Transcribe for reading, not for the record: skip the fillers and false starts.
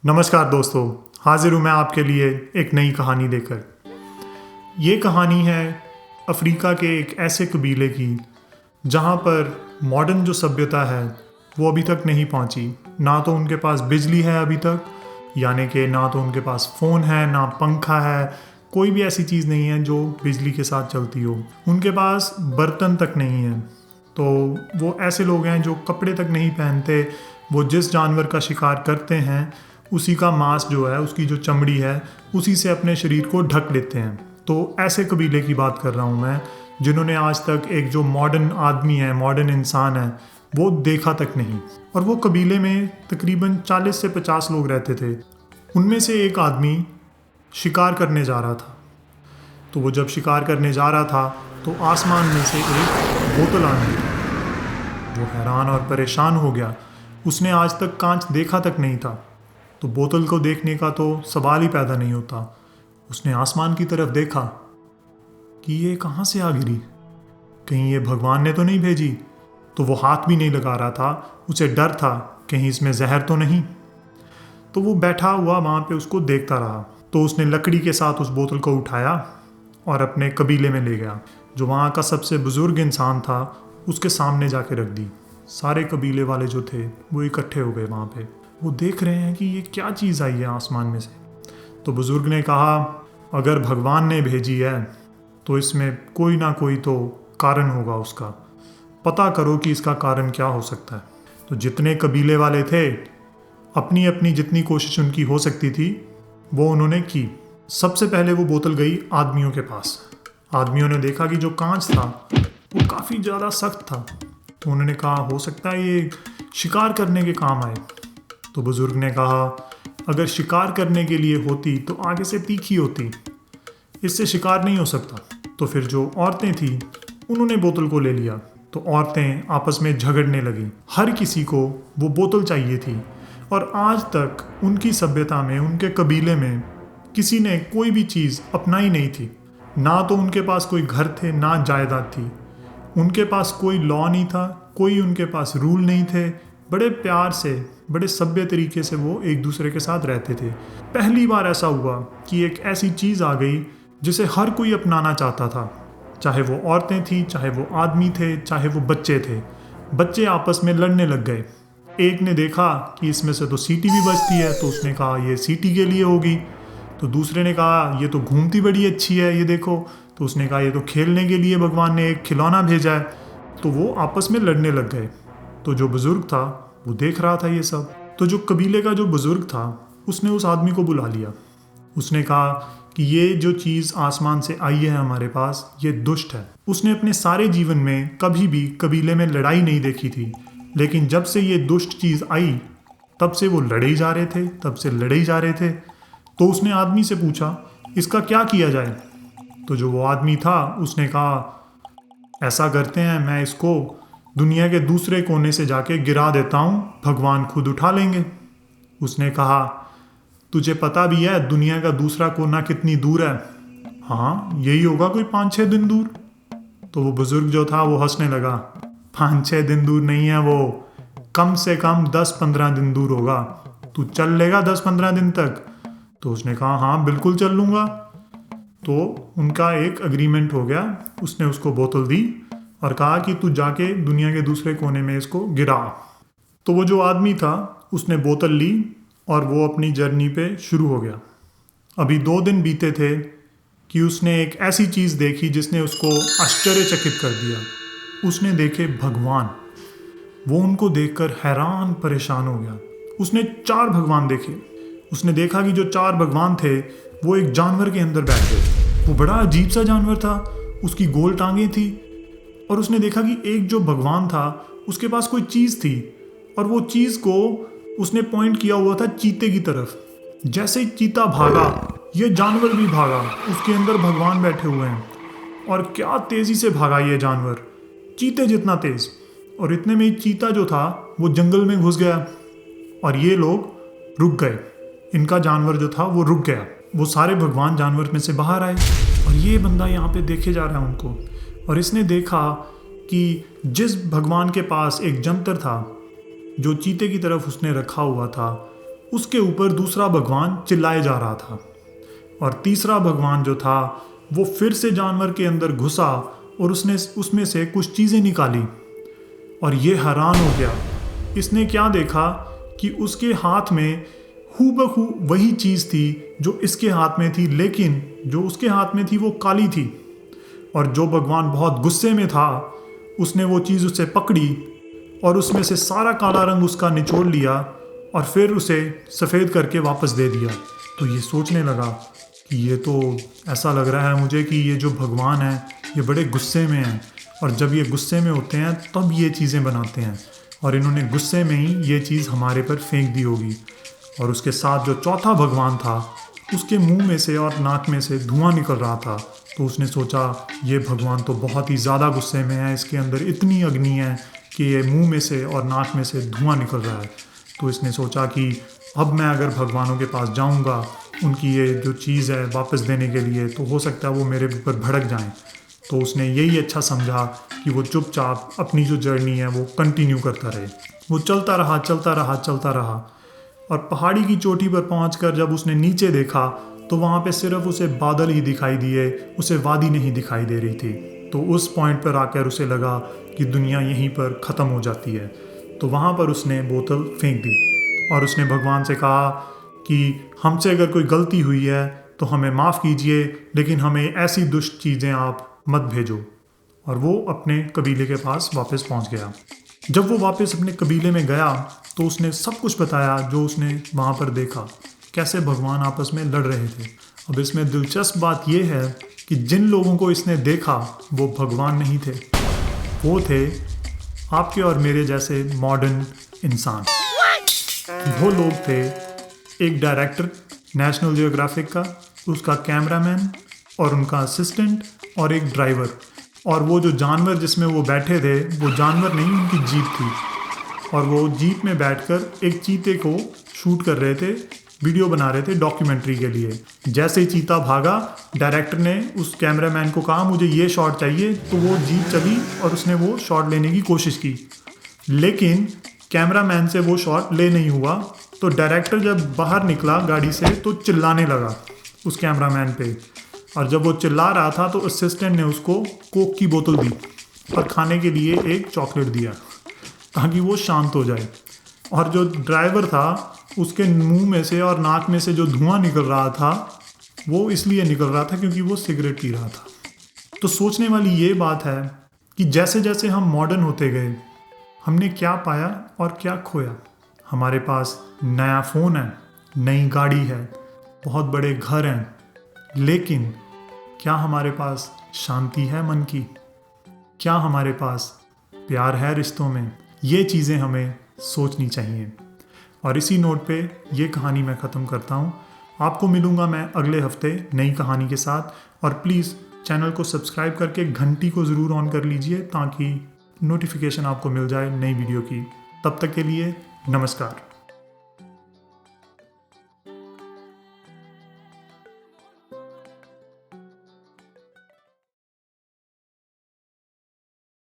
नमस्कार दोस्तों, हाजिर हूँ मैं आपके लिए एक नई कहानी लेकर। ये कहानी है अफ्रीका के एक ऐसे कबीले की जहाँ पर मॉडर्न जो सभ्यता है वो अभी तक नहीं पहुँची। ना तो उनके पास बिजली है अभी तक, यानी कि ना तो उनके पास फ़ोन है, ना पंखा है, कोई भी ऐसी चीज़ नहीं है जो बिजली के साथ चलती हो। उनके पास बर्तन तक नहीं है। तो वो ऐसे लोग हैं जो कपड़े तक नहीं पहनते। वो जिस जानवर का शिकार करते हैं उसी का मांस जो है, उसकी जो चमड़ी है, उसी से अपने शरीर को ढक लेते हैं। तो ऐसे कबीले की बात कर रहा हूँ मैं, जिन्होंने आज तक एक जो मॉडर्न आदमी है, मॉडर्न इंसान है, वो देखा तक नहीं। और वो कबीले में तकरीबन 40 से 50 लोग रहते थे। उनमें से एक आदमी शिकार करने जा रहा था। तो वो जब शिकार करने जा रहा था तो आसमान में से एक बोतल आ गई। वो हैरान और परेशान हो गया। उसने आज तक कांच देखा तक नहीं था, तो बोतल को देखने का तो सवाल ही पैदा नहीं होता। उसने आसमान की तरफ देखा कि ये कहाँ से आ गिरी, कहीं ये भगवान ने तो नहीं भेजी। तो वो हाथ भी नहीं लगा रहा था, उसे डर था कहीं इसमें जहर तो नहीं। तो वो बैठा हुआ वहाँ पे उसको देखता रहा। तो उसने लकड़ी के साथ उस बोतल को उठाया और अपने कबीले में ले गया। जो वहाँ का सबसे बुजुर्ग इंसान था उसके सामने जाके रख दी। सारे कबीले वाले जो थे वो इकट्ठे हो गए वहाँ पे। वो देख रहे हैं कि ये क्या चीज़ आई है आसमान में से। तो बुजुर्ग ने कहा, अगर भगवान ने भेजी है तो इसमें कोई ना कोई तो कारण होगा, उसका पता करो कि इसका कारण क्या हो सकता है। तो जितने कबीले वाले थे, अपनी अपनी जितनी कोशिश उनकी हो सकती थी वो उन्होंने की। सबसे पहले वो बोतल गई आदमियों के पास। आदमियों ने देखा कि जो कांच था वो काफ़ी ज़्यादा सख्त था। तो उन्होंने कहा, हो सकता है ये शिकार करने के काम आए। तो बुजुर्ग ने कहा, अगर शिकार करने के लिए होती तो आगे से तीखी होती, इससे शिकार नहीं हो सकता। तो फिर जो औरतें थी उन्होंने बोतल को ले लिया। तो औरतें आपस में झगड़ने लगी। हर किसी को वो बोतल चाहिए थी। और आज तक उनकी सभ्यता में, उनके कबीले में किसी ने कोई भी चीज़ अपनाई नहीं थी। ना तो उनके पास कोई घर थे, ना जायदाद थी। उनके पास कोई लॉ नहीं था, कोई उनके पास रूल नहीं थे। बड़े प्यार से, बड़े सभ्य तरीके से वो एक दूसरे के साथ रहते थे। पहली बार ऐसा हुआ कि एक ऐसी चीज़ आ गई जिसे हर कोई अपनाना चाहता था। चाहे वो औरतें थीं, चाहे वो आदमी थे, चाहे वो बच्चे थे। बच्चे आपस में लड़ने लग गए। एक ने देखा कि इसमें से तो सीटी भी बजती है, तो उसने कहा ये सीटी के लिए होगी। तो दूसरे ने कहा ये तो घूमती बड़ी अच्छी है, ये देखो। तो उसने कहा ये तो खेलने के लिए भगवान ने एक खिलौना भेजा है। तो वो आपस में लड़ने लग गए। तो जो बुजुर्ग था वो देख रहा था ये सब। तो जो कबीले का जो बुजुर्ग था उसने उस आदमी को बुला लिया। उसने कहा कि ये जो चीज़ आसमान से आई है हमारे पास, ये दुष्ट है। उसने अपने सारे जीवन में कभी भी कबीले में लड़ाई नहीं देखी थी, लेकिन जब से ये दुष्ट चीज़ आई तब से वो लड़े ही जा रहे थे, तब से लड़े ही जा रहे थे। तो उसने आदमी से पूछा, इसका क्या किया जाए। तो जो वो आदमी था उसने कहा, ऐसा करते हैं, मैं इसको दुनिया के दूसरे कोने से जाके गिरा देता हूँ, भगवान खुद उठा लेंगे। उसने कहा, तुझे पता भी है दुनिया का दूसरा कोना कितनी दूर है? हाँ, यही होगा कोई 5-6 दिन दूर। तो वो बुजुर्ग जो था वो हंसने लगा, 5-6 दिन दूर नहीं है वो, कम से कम 10-15 दिन दूर होगा। तू चल लेगा 10-15 दिन तक? तो उसने कहा, हाँ बिल्कुल चल लूँगा। तो उनका एक एग्रीमेंट हो गया। उसने उसको बोतल दी और कहा कि तू जाके दुनिया के दूसरे कोने में इसको गिरा। तो वो जो आदमी था उसने बोतल ली और वो अपनी जर्नी पे शुरू हो गया। अभी 2 दिन बीते थे कि उसने एक ऐसी चीज़ देखी जिसने उसको आश्चर्यचकित कर दिया। उसने देखे भगवान। वो उनको देखकर हैरान परेशान हो गया। उसने 4 भगवान देखे। उसने देखा कि जो 4 भगवान थे वो एक जानवर के अंदर बैठ गए। वो बड़ा अजीब सा जानवर था, उसकी गोल टांगें थी। और उसने देखा कि एक जो भगवान था उसके पास कोई चीज़ थी, और वो चीज़ को उसने पॉइंट किया हुआ था चीते की तरफ। जैसे ही चीता भागा, ये जानवर भी भागा। उसके अंदर भगवान बैठे हुए हैं, और क्या तेज़ी से भागा ये जानवर, चीते जितना तेज़। और इतने में ही चीता जो था वो जंगल में घुस गया और ये लोग रुक गए। इनका जानवर जो था वो रुक गया। वो सारे भगवान जानवर में से बाहर आए और ये बंदा यहाँ पे देखे जा रहा है उनको। और इसने देखा कि जिस भगवान के पास एक जंतर था जो चीते की तरफ उसने रखा हुआ था, उसके ऊपर दूसरा भगवान चिल्लाए जा रहा था। और तीसरा भगवान जो था वो फिर से जानवर के अंदर घुसा और उसने उसमें से कुछ चीज़ें निकाली। और ये हैरान हो गया। इसने क्या देखा कि उसके हाथ में हूबहू वही चीज़ थी जो इसके हाथ में थी, लेकिन जो उसके हाथ में थी वो काली थी। और जो भगवान बहुत गुस्से में था उसने वो चीज़ उससे पकड़ी और उसमें से सारा काला रंग उसका निचोड़ लिया और फिर उसे सफ़ेद करके वापस दे दिया। तो ये सोचने लगा कि ये तो ऐसा लग रहा है मुझे कि ये जो भगवान है ये बड़े गुस्से में हैं, और जब ये गुस्से में होते हैं तब ये चीज़ें बनाते हैं, और इन्होंने गुस्से में ही ये चीज़ हमारे पर फेंक दी होगी। और उसके साथ जो चौथा भगवान था उसके मुंह में से और नाक में से धुआं निकल रहा था। तो उसने सोचा ये भगवान तो बहुत ही ज़्यादा गुस्से में है, इसके अंदर इतनी अग्नि है कि ये मुंह में से और नाक में से धुआं निकल रहा है। तो इसने सोचा कि अब मैं अगर भगवानों के पास जाऊंगा उनकी ये जो चीज़ है वापस देने के लिए, तो हो सकता है वो मेरे ऊपर भड़क जाएं। तो उसने यही अच्छा समझा कि वो चुपचाप अपनी जो जर्नी है वो कंटिन्यू करता रहे। वो चलता रहा चलता रहा चलता रहा, और पहाड़ी की चोटी पर पहुंचकर जब उसने नीचे देखा तो वहाँ पे सिर्फ उसे बादल ही दिखाई दिए, उसे वादी नहीं दिखाई दे रही थी। तो उस पॉइंट पर आकर उसे लगा कि दुनिया यहीं पर ख़त्म हो जाती है। तो वहाँ पर उसने बोतल फेंक दी और उसने भगवान से कहा कि हमसे अगर कोई गलती हुई है तो हमें माफ़ कीजिए, लेकिन हमें ऐसी दुष्ट चीज़ें आप मत भेजो। और वो अपने कबीले के पास वापस पहुँच गया। जब वो वापस अपने कबीले में गया तो उसने सब कुछ बताया जो उसने वहाँ पर देखा, कैसे भगवान आपस में लड़ रहे थे। अब इसमें दिलचस्प बात यह है कि जिन लोगों को इसने देखा वो भगवान नहीं थे, वो थे आपके और मेरे जैसे मॉडर्न इंसान। वो लोग थे एक डायरेक्टर नेशनल जियोग्राफिक का, उसका कैमरामैन और उनका असिस्टेंट और एक ड्राइवर। और वो जो जानवर जिसमें वो बैठे थे वो जानवर नहीं, उनकी जीप थी। और वो जीप में बैठकर एक चीते को शूट कर रहे थे, वीडियो बना रहे थे डॉक्यूमेंट्री के लिए। जैसे ही चीता भागा, डायरेक्टर ने उस कैमरामैन को कहा मुझे ये शॉट चाहिए, तो वो जीप चली और उसने वो शॉट लेने की कोशिश की, लेकिन कैमरामैन से वो शॉट ले नहीं हुआ। तो डायरेक्टर जब बाहर निकला गाड़ी से तो चिल्लाने लगा उस कैमरामैन पे, और जब वो चिल्ला रहा था तो असिस्टेंट ने उसको कोक की बोतल दी और खाने के लिए एक चॉकलेट दिया ताकि वो शांत हो जाए। और जो ड्राइवर था उसके मुंह में से और नाक में से जो धुआं निकल रहा था वो इसलिए निकल रहा था क्योंकि वो सिगरेट पी रहा था। तो सोचने वाली ये बात है कि जैसे जैसे हम मॉडर्न होते गए हमने क्या पाया और क्या खोया। हमारे पास नया फ़ोन है, नई गाड़ी है, बहुत बड़े घर हैं, लेकिन क्या हमारे पास शांति है मन की? क्या हमारे पास प्यार है रिश्तों में? ये चीज़ें हमें सोचनी चाहिए। और इसी नोट पे ये कहानी मैं ख़त्म करता हूँ। आपको मिलूँगा मैं अगले हफ्ते नई कहानी के साथ, और प्लीज़ चैनल को सब्सक्राइब करके घंटी को ज़रूर ऑन कर लीजिए ताकि नोटिफिकेशन आपको मिल जाए नई वीडियो की। तब तक के लिए नमस्कार।